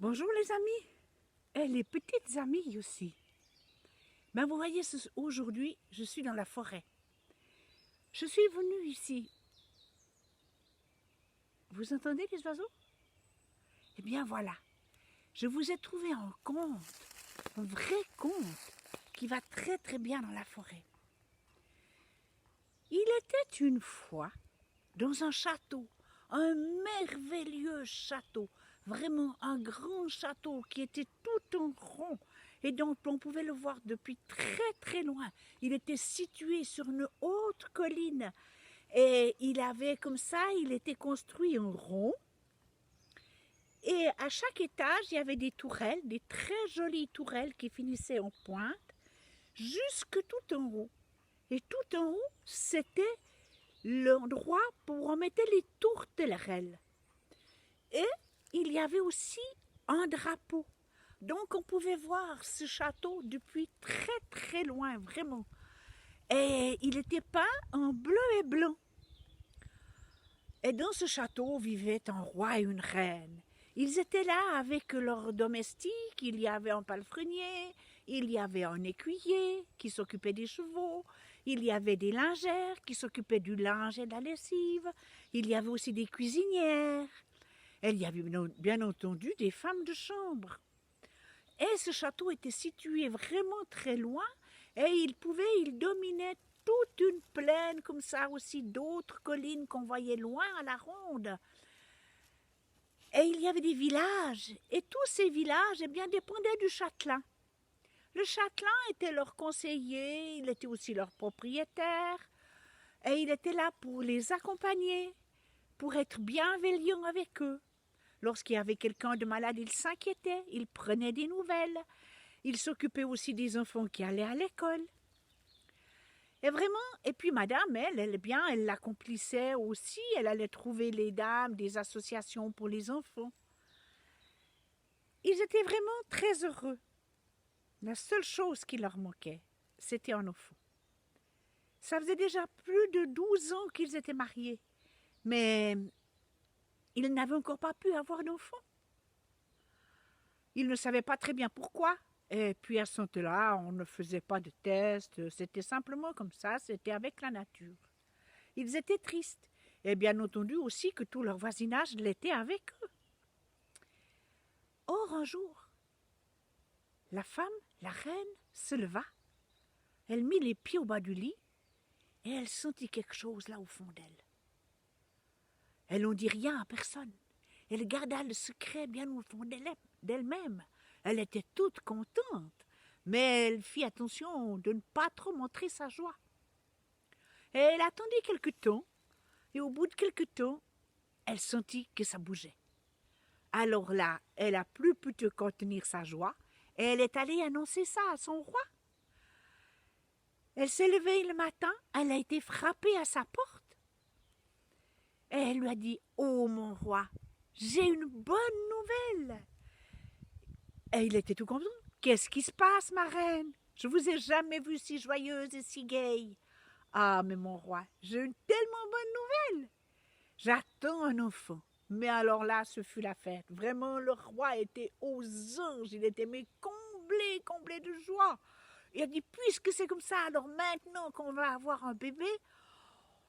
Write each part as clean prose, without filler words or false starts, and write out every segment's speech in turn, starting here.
Bonjour les amis, et les petites amies aussi. Vous voyez, aujourd'hui, je suis dans la forêt. Je suis venue ici. Vous entendez les oiseaux? Eh bien voilà, je vous ai trouvé un conte, un vrai conte, qui va très très bien dans la forêt. Il était une fois dans un château, un merveilleux château, vraiment un grand château qui était tout en rond et dont on pouvait le voir depuis très très loin. Il était situé sur une haute colline et il était construit en rond. Et à chaque étage, il y avait des tourelles, des très jolies tourelles qui finissaient en pointe, jusque tout en haut. Et tout en haut, c'était l'endroit où on mettait les tourterelles. Et il y avait aussi un drapeau. Donc on pouvait voir ce château depuis très très loin, vraiment. Et il était peint en bleu et blanc. Et dans ce château vivait un roi et une reine. Ils étaient là avec leurs domestiques, il y avait un palefrenier, il y avait un écuyer qui s'occupait des chevaux, il y avait des lingères qui s'occupaient du linge et de la lessive, il y avait aussi des cuisinières, et il y avait bien entendu des femmes de chambre. Et ce château était situé vraiment très loin, et il dominait toute une plaine comme ça, aussi d'autres collines qu'on voyait loin à la ronde. Et il y avait des villages, et tous ces villages dépendaient du châtelain. Le châtelain était leur conseiller, il était aussi leur propriétaire, et il était là pour les accompagner, pour être bienveillant avec eux. Lorsqu'il y avait quelqu'un de malade, il s'inquiétait, il prenait des nouvelles, il s'occupait aussi des enfants qui allaient à l'école. Et puis madame, elle l'accomplissait aussi, elle allait trouver les dames des associations pour les enfants. Ils étaient vraiment très heureux. La seule chose qui leur manquait, c'était un enfant. Ça faisait déjà plus de 12 ans qu'ils étaient mariés, mais ils n'avaient encore pas pu avoir d'enfant. Ils ne savaient pas très bien pourquoi. Et puis à ce moment-là, on ne faisait pas de tests, c'était simplement comme ça, c'était avec la nature. Ils étaient tristes, et bien entendu aussi que tout leur voisinage l'était avec eux. Or un jour, la femme, la reine, se leva, elle mit les pieds au bas du lit, et elle sentit quelque chose là au fond d'elle. Elle n'en dit rien à personne. Elle garda le secret bien au fond d'elle-même. Elle était toute contente, mais elle fit attention de ne pas trop montrer sa joie. Et elle attendit quelque temps, et au bout de quelque temps, elle sentit que ça bougeait. Alors là, elle a plus pu te contenir sa joie, et elle est allée annoncer ça à son roi. Elle s'est levée le matin, elle a été frappée à sa porte, et elle lui a dit « Oh mon roi, j'ai une bonne nouvelle !» Et il était tout content. « Qu'est-ce qui se passe, ma reine? Je vous ai jamais vue si joyeuse et si gaie. »« Ah, mais mon roi, j'ai une tellement bonne nouvelle. J'attends un enfant. » Mais alors là, ce fut la fête. Vraiment, le roi était aux anges. Il était comblé de joie. Il a dit, puisque c'est comme ça, alors maintenant qu'on va avoir un bébé,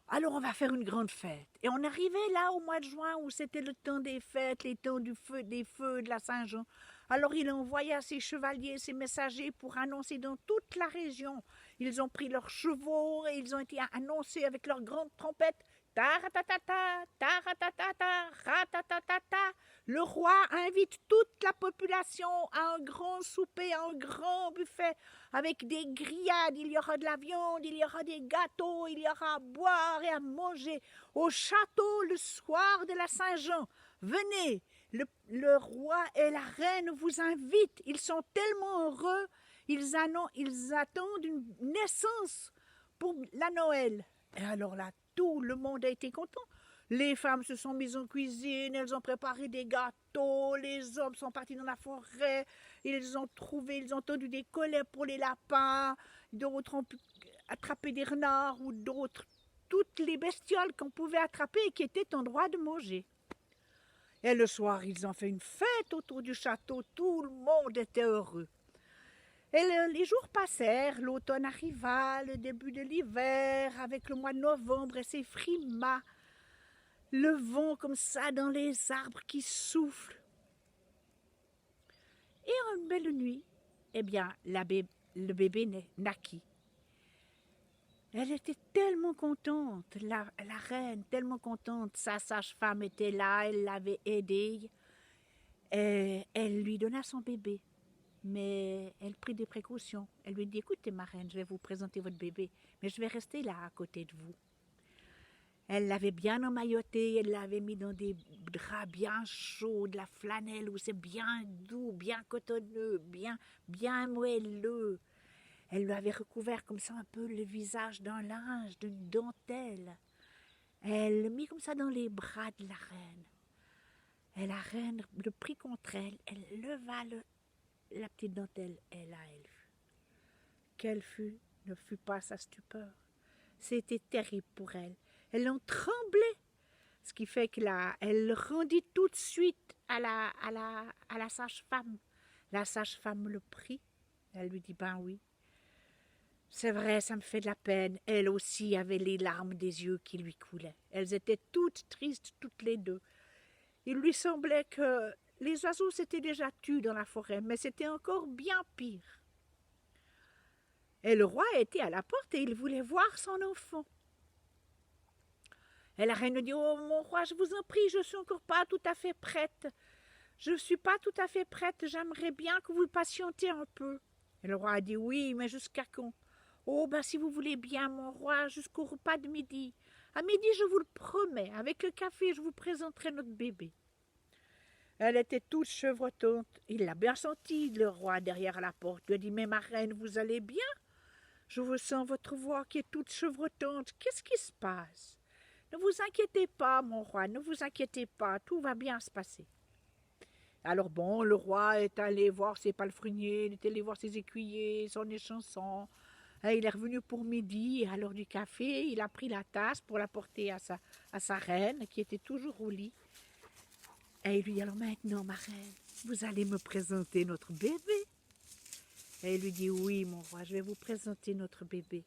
alors on va faire une grande fête. Et on arrivait là au mois de juin où c'était le temps des fêtes, les temps des feux de la Saint-Jean. Alors il envoya ses chevaliers, ses messagers pour annoncer dans toute la région. Ils ont pris leurs chevaux et ils ont été annoncés avec leurs grandes trompettes. Taratatata, taratatata, ratatatata. Le roi invite toute la population à un grand souper, à un grand buffet avec des grillades. Il y aura de la viande, il y aura des gâteaux, il y aura à boire et à manger au château le soir de la Saint-Jean. Venez, le roi et la reine vous invitent. Ils sont tellement heureux, ils attendent une naissance pour la Noël. Et alors là, tout le monde a été content. Les femmes se sont mises en cuisine, elles ont préparé des gâteaux, les hommes sont partis dans la forêt, ils ont tendu des collets pour les lapins, d'autres ont pu attraper des renards ou d'autres, toutes les bestioles qu'on pouvait attraper et qui étaient en droit de manger. Et le soir, ils ont fait une fête autour du château, tout le monde était heureux. Et les jours passèrent, l'automne arriva, le début de l'hiver, avec le mois de novembre et ses frimas, le vent comme ça dans les arbres qui soufflent. Et une belle nuit, eh bien, le bébé naquit. Elle était tellement contente, la reine, tellement contente. Sa sage-femme était là, elle l'avait aidée. Et elle lui donna son bébé. Mais elle prit des précautions. Elle lui dit, écoutez ma reine, je vais vous présenter votre bébé, mais je vais rester là à côté de vous. Elle l'avait bien emmailloté, elle l'avait mis dans des draps bien chauds, de la flanelle où c'est bien doux, bien cotonneux, bien moelleux. Elle lui avait recouvert comme ça un peu le visage d'un linge, d'une dentelle. Elle le mit comme ça dans les bras de la reine. Et la reine le prit contre elle, elle leva la petite dentelle, et là elle fut. Quelle ne fut pas sa stupeur. C'était terrible pour elle. Elle en tremblait, ce qui fait elle le rendit tout de suite à la sage-femme. La sage-femme le prit, elle lui dit, ben oui, c'est vrai, ça me fait de la peine. Elle aussi avait les larmes des yeux qui lui coulaient. Elles étaient toutes tristes, toutes les deux. Il lui semblait que les oiseaux s'étaient déjà tus dans la forêt, mais c'était encore bien pire. Et le roi était à la porte et il voulait voir son enfant. Et la reine dit, oh mon roi, je vous en prie, je ne suis encore pas tout à fait prête. Je ne suis pas tout à fait prête, j'aimerais bien que vous patientiez un peu. Et le roi a dit, oui, mais jusqu'à quand? Oh, ben si vous voulez bien, mon roi, jusqu'au repas de midi. À midi, je vous le promets, avec le café, je vous présenterai notre bébé. Elle était toute chevrotante. Il l'a bien senti, le roi, derrière la porte. Il lui a dit, mais ma reine, vous allez bien? Je vous sens votre voix qui est toute chevrotante. Qu'est-ce qui se passe? Ne vous inquiétez pas, mon roi, ne vous inquiétez pas, tout va bien se passer. Alors bon, le roi est allé voir ses palefreniers, il est allé voir ses écuyers, son échanson. Et il est revenu pour midi, et à l'heure du café, il a pris la tasse pour la porter à sa reine, qui était toujours au lit. Et il lui dit, alors maintenant, ma reine, vous allez me présenter notre bébé. Et il lui dit, oui, mon roi, je vais vous présenter notre bébé.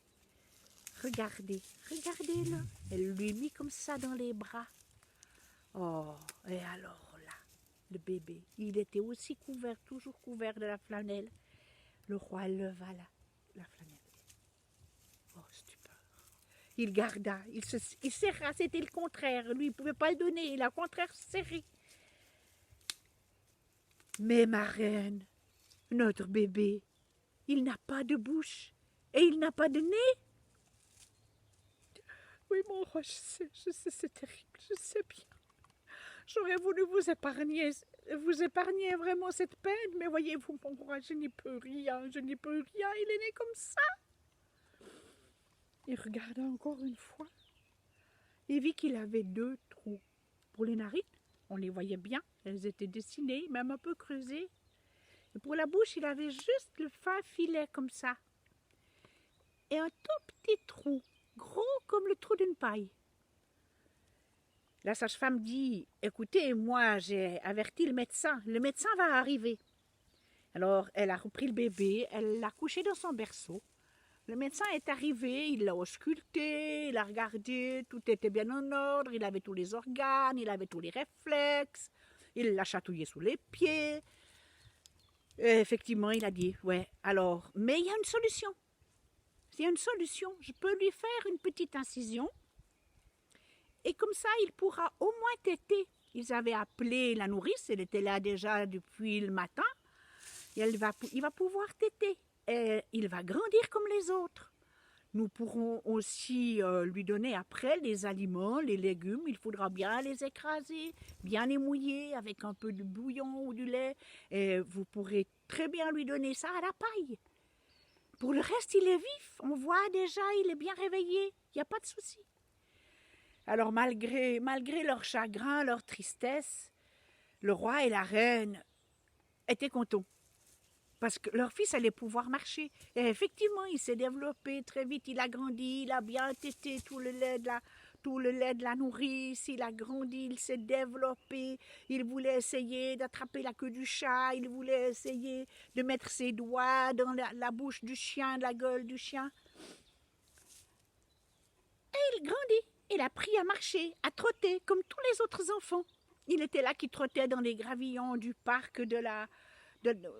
Regardez, regardez-le. Elle lui mit comme ça dans les bras. Oh, et alors là, le bébé, il était aussi couvert, toujours couvert de la flanelle. Le roi leva la flanelle. Oh, stupeur. Il garda, il serra, c'était le contraire. Lui, il ne pouvait pas le donner, il a au contraire serré. Mais ma reine, notre bébé, il n'a pas de bouche et il n'a pas de nez. Oui, mon roi, je sais, c'est terrible, je sais bien. J'aurais voulu vous épargner vraiment cette peine, mais voyez-vous, mon roi, je n'y peux rien, il est né comme ça. Il regarda encore une fois et vit qu'il avait 2 trous. Pour les narines, on les voyait bien, elles étaient dessinées, même un peu creusées. Et pour la bouche, il avait juste le fin filet comme ça. Et un tout petit trou, gros comme le trou d'une paille. La sage-femme dit, écoutez, moi j'ai averti le médecin va arriver. Alors elle a repris le bébé, elle l'a couché dans son berceau. Le médecin est arrivé, il l'a ausculté, il a regardé, tout était bien en ordre, il avait tous les organes, il avait tous les réflexes, il l'a chatouillé sous les pieds. Et effectivement, il a dit, ouais, alors, mais il y a une solution. Il y a une solution, je peux lui faire une petite incision et comme ça, il pourra au moins téter. Ils avaient appelé la nourrice, elle était là déjà depuis le matin, et il va pouvoir téter. Et il va grandir comme les autres. Nous pourrons aussi lui donner après les aliments, les légumes. Il faudra bien les écraser, bien les mouiller avec un peu de bouillon ou du lait. Et vous pourrez très bien lui donner ça à la paille. Pour le reste, il est vif. On voit déjà, il est bien réveillé. Il n'y a pas de souci. Alors malgré leur chagrin, leur tristesse, le roi et la reine étaient contents. Parce que leur fils allait pouvoir marcher. Et effectivement, il s'est développé très vite, il a grandi, il a bien tété tout le lait tout le lait de la nourrice, il a grandi, il s'est développé, il voulait essayer d'attraper la queue du chat, il voulait essayer de mettre ses doigts dans la bouche du chien, la gueule du chien. Et il grandit, il a appris à marcher, à trotter, comme tous les autres enfants. Il était là qui trottait dans les gravillons du parc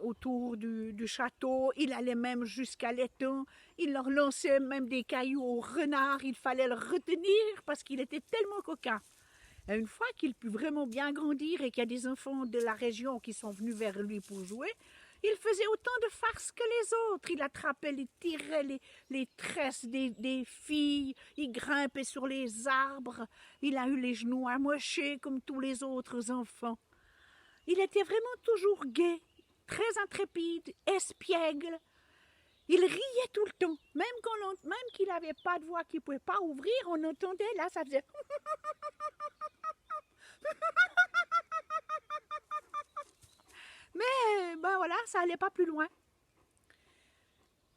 autour du château. Il allait même jusqu'à l'étang. Il leur lançait même des cailloux aux renards. Il fallait le retenir parce qu'il était tellement coquin. Et une fois qu'il put vraiment bien grandir et qu'il y a des enfants de la région qui sont venus vers lui pour jouer, il faisait autant de farces que les autres. Il attrapait, il tirait les tresses des filles, il grimpait sur les arbres, il a eu les genoux amochés comme tous les autres enfants. Il était vraiment toujours gai, très intrépide, espiègle. Il riait tout le temps, même qu'il n'avait pas de voix, qu'il ne pouvait pas ouvrir, on entendait, là, ça faisait... Mais, ben voilà, ça n'allait pas plus loin.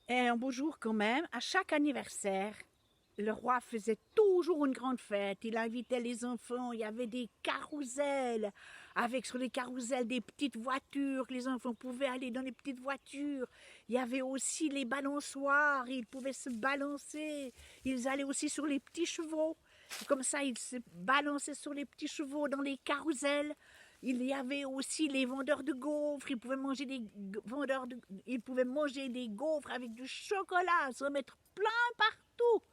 Et un beau jour quand même, à chaque anniversaire, le roi faisait toujours une grande fête. Il invitait les enfants, il y avait des carousels, avec sur les carousels des petites voitures, les enfants pouvaient aller dans les petites voitures. Il y avait aussi les balançoires, ils pouvaient se balancer. Ils allaient aussi sur les petits chevaux. Comme ça, ils se balançaient sur les petits chevaux dans les carousels. Il y avait aussi les vendeurs de gaufres. Ils pouvaient manger des gaufres avec du chocolat, se mettre plein partout.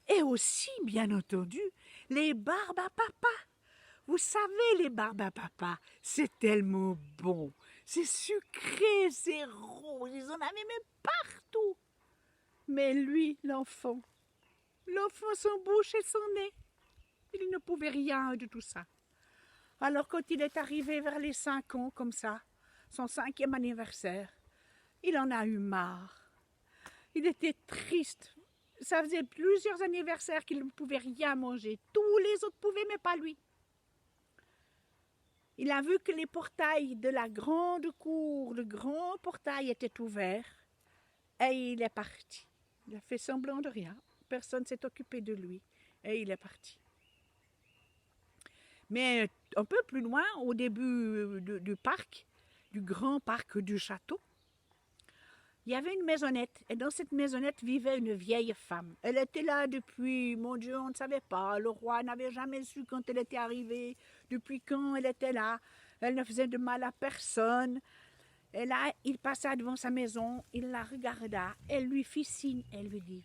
Et aussi, bien entendu, les barbes à papa. Vous savez, les barbes à papa, c'est tellement bon. C'est sucré, c'est rose, ils en avaient même partout. Mais lui, l'enfant sans bouche et sans nez, il ne pouvait rien de tout ça. Alors quand il est arrivé vers les 5 ans, comme ça, son 5e anniversaire, il en a eu marre. Il était triste. Ça faisait plusieurs anniversaires qu'il ne pouvait rien manger. Tous les autres pouvaient, mais pas lui. Il a vu que les portails de la grande cour, le grand portail était ouvert, et il est parti. Il a fait semblant de rien. Personne ne s'est occupé de lui, et il est parti. Mais un peu plus loin, au début du parc, du grand parc du château, il y avait une maisonnette, et dans cette maisonnette vivait une vieille femme. Elle était là depuis, mon Dieu, on ne savait pas, le roi n'avait jamais su quand elle était arrivée, depuis quand elle était là, elle ne faisait de mal à personne. Et là, il passa devant sa maison, il la regarda, elle lui fit signe, elle lui dit,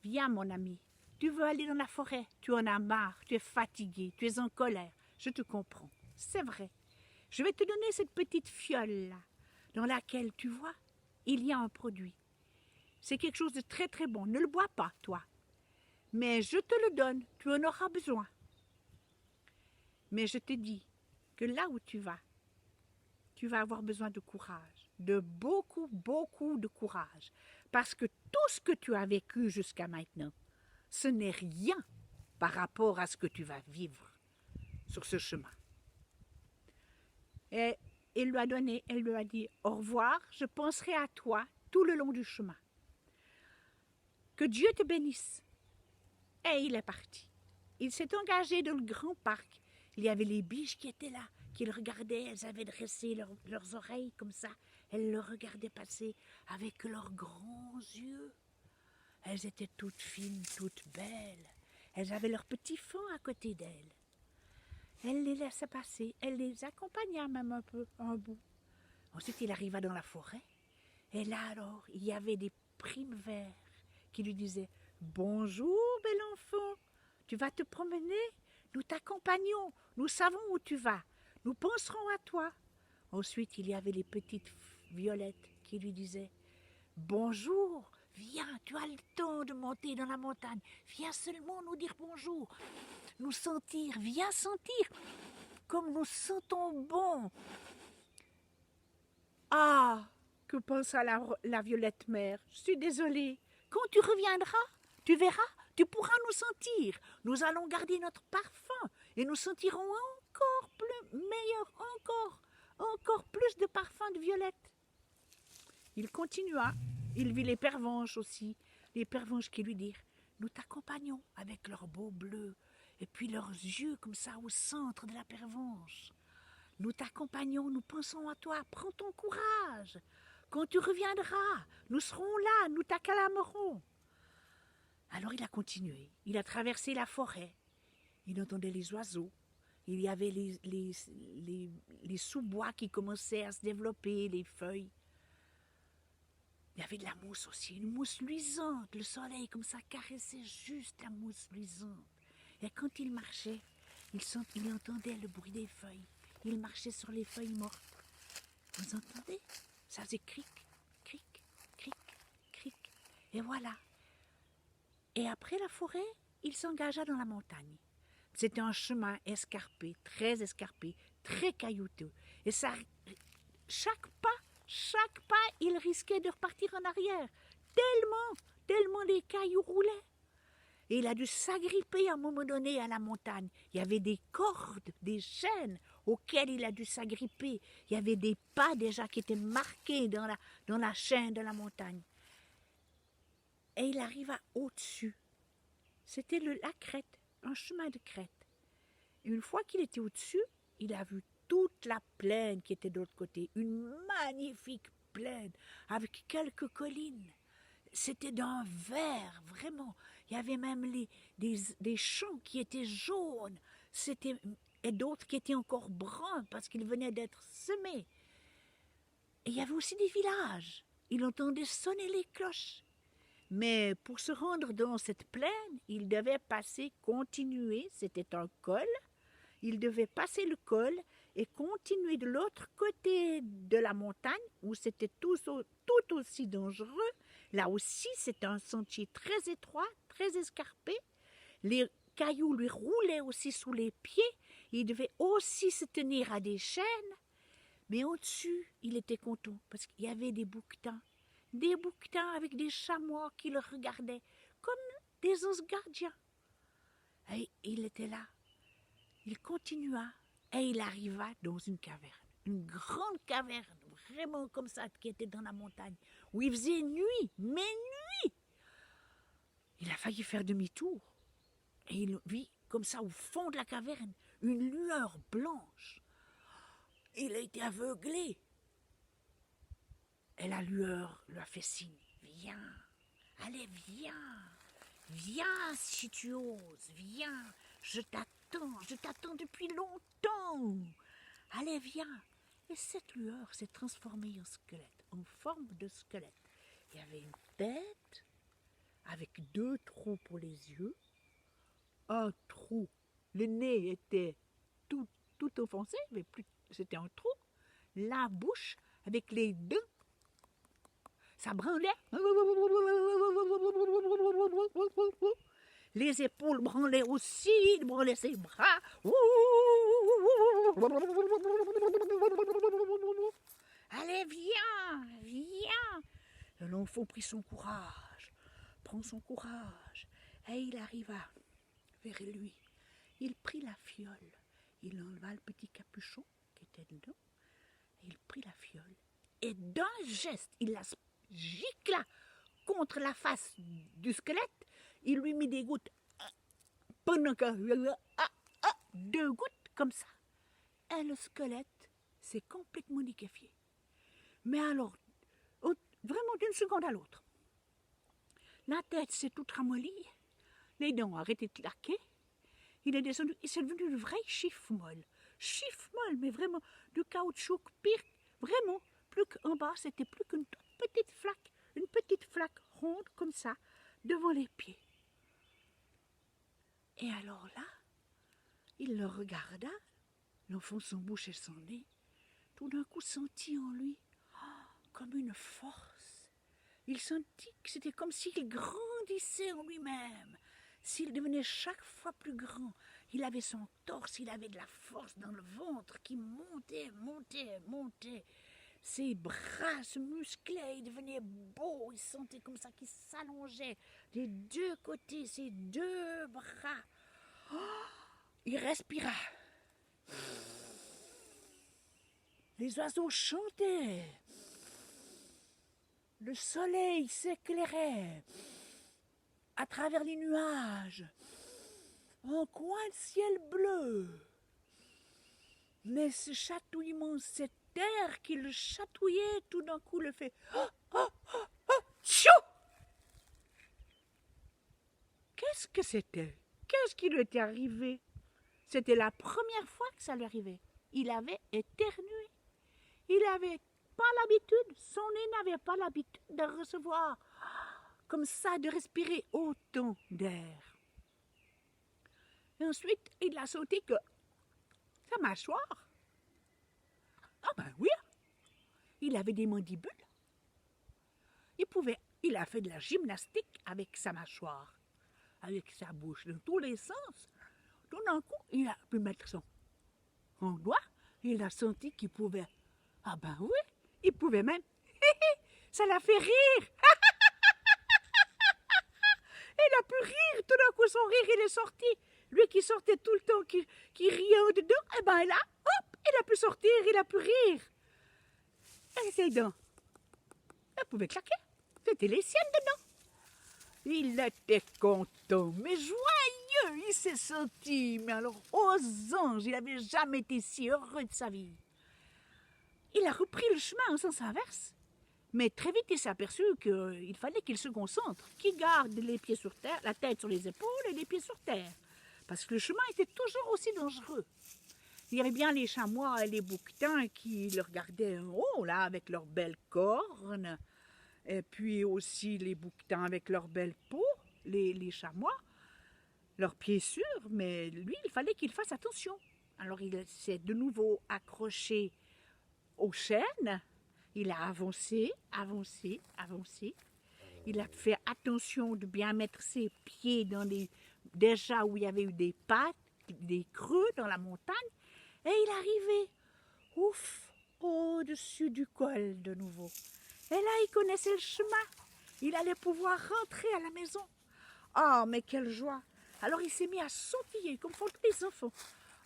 viens mon ami, tu veux aller dans la forêt, tu en as marre, tu es fatigué, tu es en colère, je te comprends, c'est vrai. Je vais te donner cette petite fiole-là, dans laquelle, tu vois, il y a un produit. C'est quelque chose de très très bon. Ne le bois pas, toi. Mais je te le donne, tu en auras besoin. Mais je te dis que là où tu vas avoir besoin de courage, de beaucoup, beaucoup de courage. Parce que tout ce que tu as vécu jusqu'à maintenant, ce n'est rien par rapport à ce que tu vas vivre sur ce chemin. Et elle lui a dit, au revoir, je penserai à toi tout le long du chemin. Que Dieu te bénisse. Et il est parti. Il s'est engagé dans le grand parc. Il y avait les biches qui étaient là, qui le regardaient. Elles avaient dressé leurs oreilles comme ça. Elles le regardaient passer avec leurs grands yeux. Elles étaient toutes fines, toutes belles. Elles avaient leurs petits fans à côté d'elles. Elle les laissa passer, elle les accompagna même un peu, un bout. Ensuite, il arriva dans la forêt, et là alors, il y avait des primevères qui lui disaient « Bonjour, bel enfant, tu vas te promener, nous t'accompagnons, nous savons où tu vas, nous penserons à toi. » Ensuite, il y avait les petites violettes qui lui disaient « Bonjour, viens, tu as le temps de monter dans la montagne, viens seulement nous dire bonjour. » Nous sentir, viens sentir comme nous sentons bon. Ah, que pensa la violette mère. Je suis désolée. Quand tu reviendras, tu verras, tu pourras nous sentir. Nous allons garder notre parfum et nous sentirons encore plus meilleur, encore plus de parfum de violette. Il continua. Il vit les pervenches aussi, les pervenches qui lui dirent « nous t'accompagnons avec leurs beaux bleus et puis leurs yeux comme ça au centre de la pervenche. Nous t'accompagnons, nous pensons à toi, prends ton courage. Quand tu reviendras, nous serons là, nous t'acclamerons. » Alors il a continué, il a traversé la forêt, il entendait les oiseaux, il y avait les sous-bois qui commençaient à se développer, les feuilles. Il y avait de la mousse aussi, une mousse luisante, le soleil comme ça caressait juste la mousse luisante. Et quand il marchait, il entendait le bruit des feuilles, il marchait sur les feuilles mortes. Vous entendez? Ça faisait cric, cric, cric, cric, et voilà. Et après la forêt, il s'engaga dans la montagne. C'était un chemin escarpé, très caillouteux. Et ça, chaque pas, il risquait de repartir en arrière. Tellement les cailloux roulaient. Et il a dû s'agripper à un moment donné à la montagne. Il y avait des cordes, des chaînes auxquelles il a dû s'agripper. Il y avait des pas déjà qui étaient marqués dans la chaîne de la montagne. Et il arriva au-dessus. C'était la crête, un chemin de crête. Et une fois qu'il était au-dessus, il a vu toute la plaine qui était de l'autre côté. Une magnifique plaine avec quelques collines. C'était d'un vert, vraiment. Il y avait même des champs qui étaient jaunes. Et d'autres qui étaient encore bruns parce qu'ils venaient d'être semés. Et il y avait aussi des villages. Il entendait sonner les cloches. Mais pour se rendre dans cette plaine, il devait continuer, c'était un col, il devait passer le col et continuer de l'autre côté de la montagne, où c'était tout aussi dangereux. Là aussi, c'était un sentier très étroit, très escarpé. Les cailloux lui roulaient aussi sous les pieds. Il devait aussi se tenir à des chaînes. Mais au-dessus, il était content, parce qu'il y avait des bouquetins avec des chamois qui le regardaient, comme des anges gardiens. Et il était là. Il continua, et il arriva dans une caverne. Une grande caverne, vraiment comme ça, qui était dans la montagne, où il faisait nuit, mais nuit. Il a failli faire demi-tour. Et il vit, comme ça, au fond de la caverne, une lueur blanche. Il a été aveuglé. Et la lueur lui a fait signe. Viens, allez, viens si tu oses, viens, je t'attends depuis longtemps. Allez, viens. Et cette lueur s'est transformée en squelette, en forme de squelette. Il y avait une tête avec 2 trous pour les yeux, un trou, le nez était tout enfoncé, mais c'était un trou, la bouche avec les 2. Ça branlait. Les épaules branlaient aussi, il branlait ses bras. Allez, viens. L'enfant prend son courage, et il arriva vers lui. Il prit la fiole, il enleva le petit capuchon qui était dedans, et il prit la fiole. Et d'un geste, il la gicla contre la face du squelette, il lui mit des gouttes, pendant que 2 gouttes comme ça. Et le squelette s'est complètement liquéfié. Mais alors, vraiment d'une seconde à l'autre, la tête s'est toute ramollie, les dents ont arrêté de claquer, il est descendu, il s'est devenu une vraie chiffre-molle, mais vraiment de caoutchouc, pire, vraiment, plus qu'en bas, c'était plus qu'une toute petite flaque ronde comme ça, devant les pieds. Et alors là, il le regarda, l'enfant son bouche et son nez, tout d'un coup sentit en lui comme une force. Il sentit que c'était comme s'il grandissait en lui-même, s'il devenait chaque fois plus grand. Il avait son torse, il avait de la force dans le ventre qui montait. Ses bras se musclaient, il devenait beau, il sentait comme ça qu'il s'allongeait des 2 côtés, ses 2 bras. Il respira. Les oiseaux chantaient. Le soleil s'éclairait. à travers les nuages, un coin de ciel bleu. Mais ce chatouillement, cet air qui le chatouillait, tout d'un coup le fait tchou! Qu'est-ce que c'était? Qu'est-ce qui lui était arrivé? C'était la première fois que ça lui arrivait. Il avait éternué. Il n'avait pas l'habitude, son nez n'avait pas l'habitude de recevoir comme ça, de respirer autant d'air. Et ensuite, il a sauté que sa mâchoire, ah ben oui, il avait des mandibules. Il a fait de la gymnastique avec sa mâchoire, avec sa bouche, dans tous les sens. Tout d'un coup, il a pu mettre son doigt, il a senti qu'il pouvait, ah ben oui, il pouvait même, ça l'a fait rire. Il a pu rire, tout d'un coup son rire il est sorti. Lui qui sortait tout le temps, qui riait au-dedans, eh ben là, hop, il a pu sortir, il a pu rire. Et ses dents, elles pouvaient claquer, c'était les siennes dedans. Il était content, mais joyeux, il s'est senti, mais alors aux anges, il n'avait jamais été si heureux de sa vie. Il a repris le chemin en sens inverse. Mais très vite, il s'est aperçu qu'il fallait qu'il se concentre, qu'il garde les pieds sur terre, la tête sur les épaules et les pieds sur terre. Parce que le chemin était toujours aussi dangereux. Il y avait bien les chamois et les bouquetins qui le regardaient en haut, là, avec leurs belles cornes. Et puis aussi les bouquetins avec leurs belles peaux, les chamois, leurs pieds sûrs. Mais lui, il fallait qu'il fasse attention. Alors il s'est de nouveau accroché aux chaînes. Il a avancé, avancé, avancé. Il a fait attention de bien mettre ses pieds dans déjà où il y avait eu des pattes, des creux dans la montagne. Et il arrivait, ouf, au-dessus du col de nouveau. Et là, il connaissait le chemin. Il allait pouvoir rentrer à la maison. Ah, mais quelle joie! Alors il s'est mis à sautiller, comme font tous les enfants.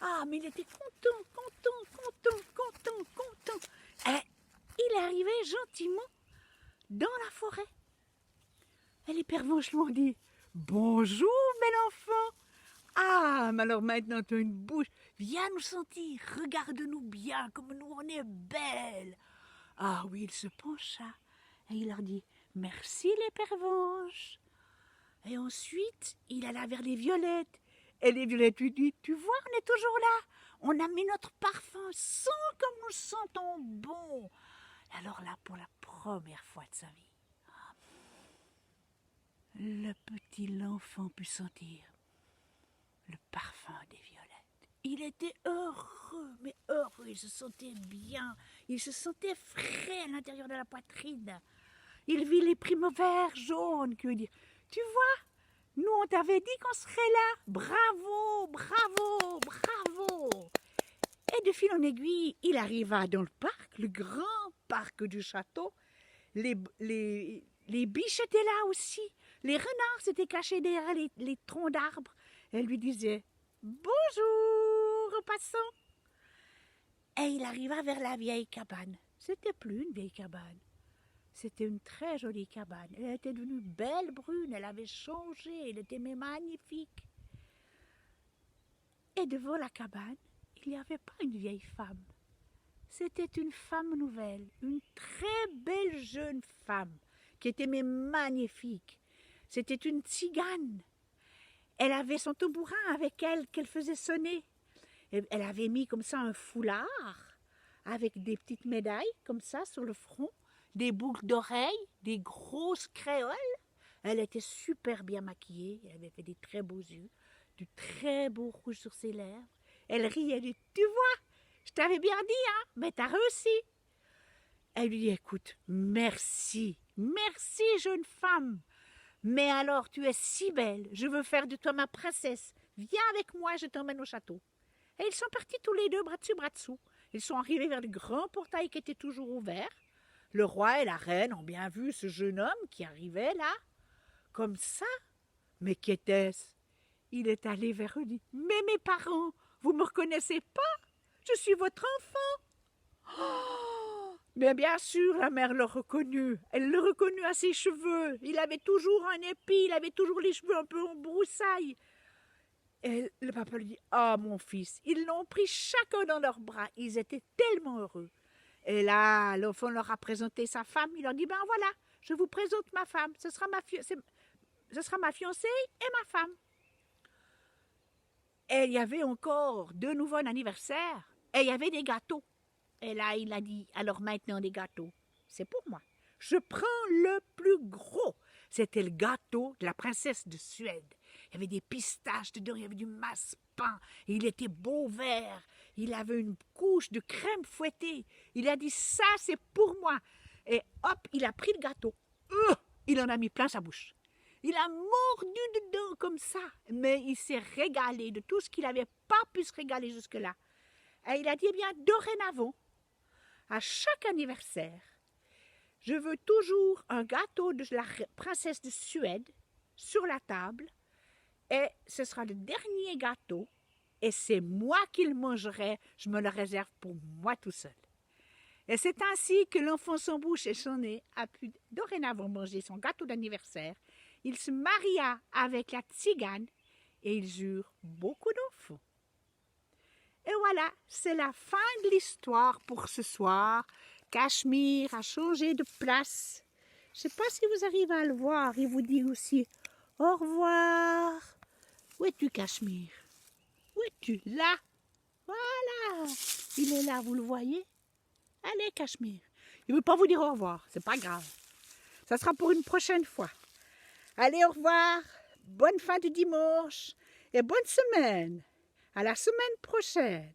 Ah, mais il était content, content, content, content, content. Et il arrivait gentiment dans la forêt. Et les pervenches lui ont dit « Bonjour, bel enfant !»« Ah, mais alors maintenant tu as une bouche. Viens nous sentir, regarde-nous bien, comme nous on est belles. » Ah oui, il se pencha et il leur dit « Merci les pervenches !» Et ensuite, il alla vers les violettes. Et les violettes lui disent « Tu vois, on est toujours là. On a mis notre parfum, sens comme nous sentons bon. » Alors là, pour la première fois de sa vie, le petit enfant put sentir le parfum des violettes. Il était heureux, mais heureux, il se sentait bien, il se sentait frais à l'intérieur de la poitrine. Il vit les primevères jaunes qui veut dire « Tu vois, nous on t'avait dit qu'on serait là, bravo, bravo, bravo !» Et de fil en aiguille, il arriva dans le parc, le grand parc du château. Les biches étaient là aussi. Les renards s'étaient cachés derrière les troncs d'arbres. Elle lui disait « Bonjour, passant !» Et il arriva vers la vieille cabane. C'était plus une vieille cabane. C'était une très jolie cabane. Elle était devenue belle brune, elle avait changé, elle était magnifique. Et devant la cabane, il n'y avait pas une vieille femme. C'était une femme nouvelle, une très belle jeune femme, qui était mais magnifique. C'était une tzigane. Elle avait son tambourin avec elle qu'elle faisait sonner. Et elle avait mis comme ça un foulard avec des petites médailles comme ça sur le front, des boucles d'oreilles, des grosses créoles. Elle était super bien maquillée, elle avait fait des très beaux yeux, du très beau rouge sur ses lèvres. Elle riait, elle dit « Tu vois, je t'avais bien dit, hein, mais t'as réussi. » Elle lui dit « Écoute, merci, merci jeune femme. Mais alors tu es si belle, je veux faire de toi ma princesse. Viens avec moi, je t'emmène au château. » Et ils sont partis tous les deux, bras dessus, bras dessous. Ils sont arrivés vers le grand portail qui était toujours ouvert. Le roi et la reine ont bien vu ce jeune homme qui arrivait là, comme ça. Mais qu'était-ce? Il est allé vers eux et dit « Mais mes parents, vous ne me reconnaissez pas? Je suis votre enfant. » Oh, Mais bien sûr, la mère l'a reconnu. Elle le reconnut à ses cheveux. Il avait toujours un épi, il avait toujours les cheveux un peu en broussailles. Et le papa lui dit, ah, mon fils, ils l'ont pris chacun dans leurs bras. Ils étaient tellement heureux. Et là, l'enfant leur a présenté sa femme. Il leur dit, ben voilà, je vous présente ma femme. Ce sera ma fiancée et ma femme. Et il y avait encore 2 nouveaux anniversaires. Et il y avait des gâteaux. Et là, il a dit, alors maintenant des gâteaux, c'est pour moi. Je prends le plus gros. C'était le gâteau de la princesse de Suède. Il y avait des pistaches dedans, il y avait du massepain. Il était beau vert. Il avait une couche de crème fouettée. Il a dit, ça, c'est pour moi. Et hop, il a pris le gâteau. Il en a mis plein sa bouche. Il a mordu dedans comme ça. Mais il s'est régalé de tout ce qu'il n'avait pas pu se régaler jusque-là. Et il a dit, eh bien, dorénavant, à chaque anniversaire, je veux toujours un gâteau de la princesse de Suède sur la table et ce sera le dernier gâteau et c'est moi qui le mangerai, je me le réserve pour moi tout seul. Et c'est ainsi que l'enfant sans bouche et sans nez a pu dorénavant manger son gâteau d'anniversaire. Il se maria avec la tzigane et ils eurent beaucoup d'enfants. Et voilà, c'est la fin de l'histoire pour ce soir. Cachemire a changé de place. Je ne sais pas si vous arrivez à le voir. Il vous dit aussi au revoir. Où es-tu, Cachemire? Où es-tu? Là. Voilà. Il est là, vous le voyez? Allez, Cachemire. Il ne veut pas vous dire au revoir. C'est pas grave. Ça sera pour une prochaine fois. Allez, au revoir. Bonne fin de dimanche et bonne semaine. À la semaine prochaine.